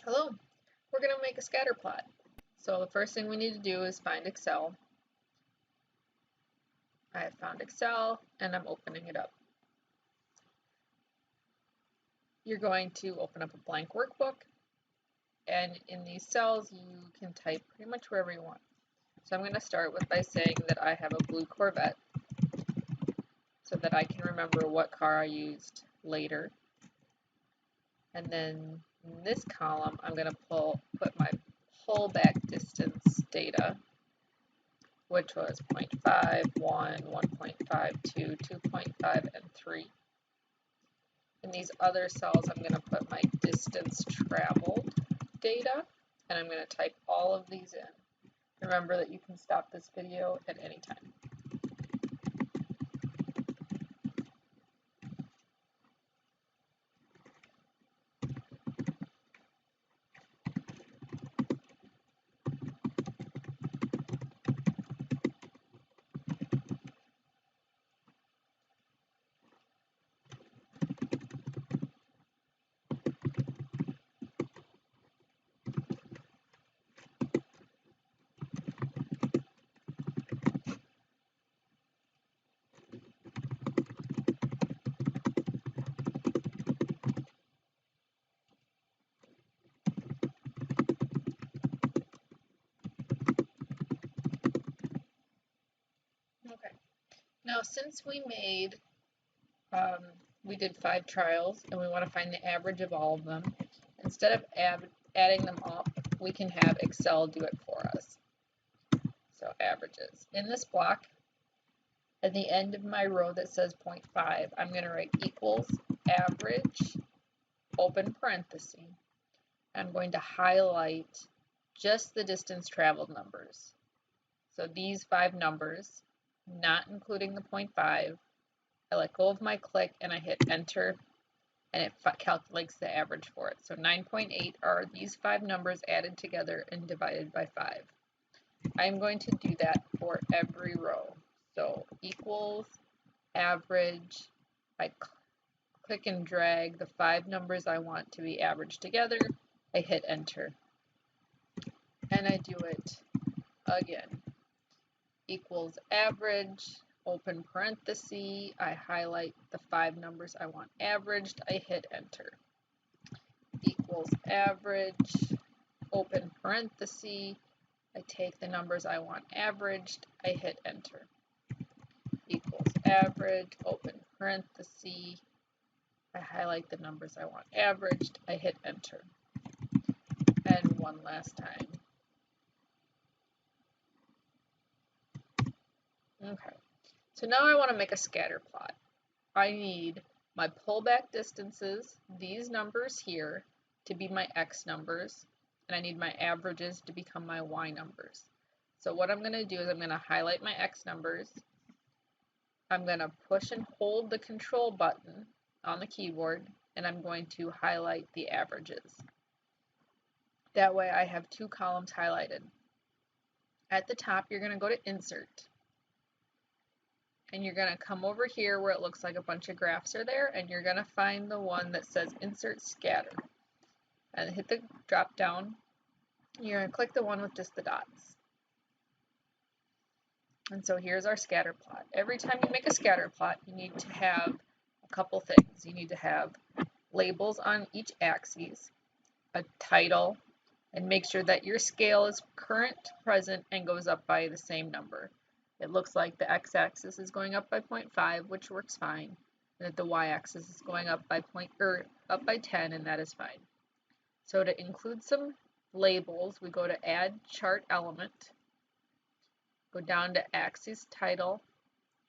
Hello, we're going to make a scatter plot. So the first thing we need to do is find Excel. I have found Excel and I'm opening it up. You're going to open up a blank workbook, and in these cells you can type pretty much wherever you want. So I'm going to start by saying that I have a blue Corvette so that I can remember what car I used later. And then in this column I'm going to put my pullback distance data, which was 0.5, 1, 1.5, 2, 2.5, and 3. In these other cells, I'm going to put my distance traveled data, and I'm going to type all of these in. Remember that you can stop this video at any time. Okay. Now, since we did 5 trials and we want to find the average of all of them, instead of adding them up, we can have Excel do it for us. So averages. In this block, at the end of my row that says 0.5, I'm going to write equals average, open parenthesis. I'm going to highlight just the distance traveled numbers. So these 5 numbers, not including the 0.5, I let go of my click and I hit enter, and it calculates the average for it. So 9.8 are these 5 numbers added together and divided by 5. I'm going to do that for every row. So equals average, I click and drag the 5 numbers I want to be averaged together, I hit enter, and I do it again. Equals average, open parenthesis, I highlight the 5 numbers I want averaged, I hit enter. Equals average, open parenthesis, I take the numbers I want averaged, I hit enter. Equals average, open parenthesis, I highlight the numbers I want averaged, I hit enter. And one last time. Okay, so now I want to make a scatter plot. I need my pullback distances, these numbers here, to be my X numbers, and I need my averages to become my Y numbers. So what I'm going to do is I'm going to highlight my X numbers. I'm going to push and hold the control button on the keyboard, and I'm going to highlight the averages. That way I have 2 columns highlighted. At the top, you're going to go to Insert, and you're going to come over here where it looks like a bunch of graphs are there, and you're going to find the one that says Insert Scatter, and hit the drop down. You're going to click the one with just the dots. And so here's our scatter plot. Every time you make a scatter plot, you need to have a couple things. You need to have labels on each axis, a title, and make sure that your scale is current, present, and goes up by the same number. It looks like the x-axis is going up by 0.5, which works fine, and that the y-axis is going up by 10, and that is fine. So to include some labels, we go to Add Chart Element, go down to Axis Title,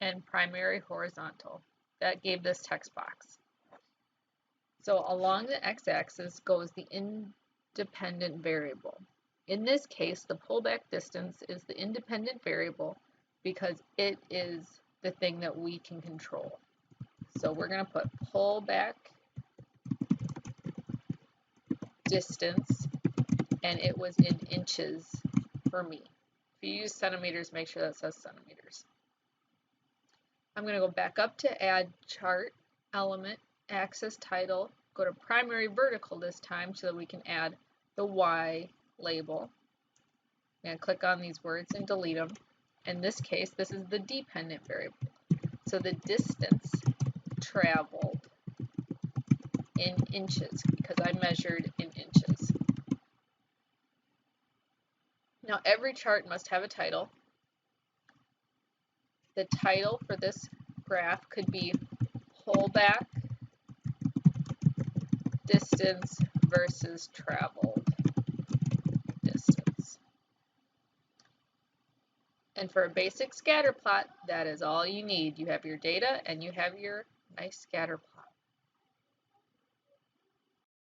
and Primary Horizontal. That gave this text box. So along the x-axis goes the independent variable. In this case, the pullback distance is the independent variable because it is the thing that we can control. So we're going to put pullback distance, and it was in inches for me. If you use centimeters, make sure that says centimeters. I'm going to go back up to Add Chart Element, Axis Title, go to Primary Vertical this time so that we can add the Y label. I'm going to click on these words and delete them. In this case, this is the dependent variable. So the distance traveled in inches, because I measured in inches. Now every chart must have a title. The title for this graph could be pullback distance versus traveled distance. And for a basic scatter plot, that is all you need. You have your data and you have your nice scatter plot.